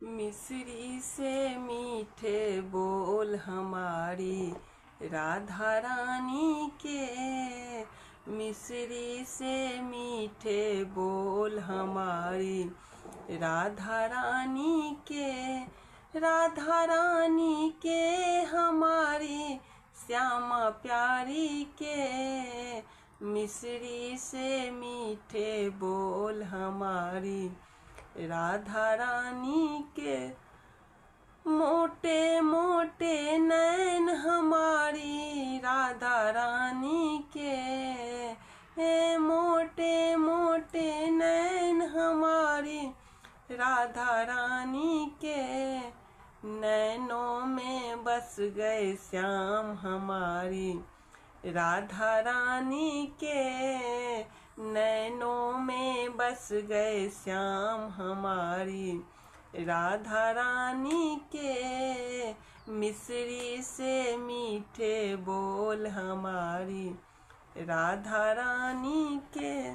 मिश्री से मीठे बोल हमारी राधा रानी के। मिश्री से मीठे बोल हमारी राधा रानी के। राधा रानी के हमारी श्यामा प्यारी के। मिश्री से मीठे बोल हमारी राधा रानी के। मोटे मोटे नैन हमारी राधा रानी के। मोटे मोटे नैन हमारी राधा रानी के। नैनों में बस गए श्याम हमारी राधा रानी के। नैनों में बस गए श्याम हमारी राधा रानी के। मिश्री से मीठे बोल हमारी राधा रानी के।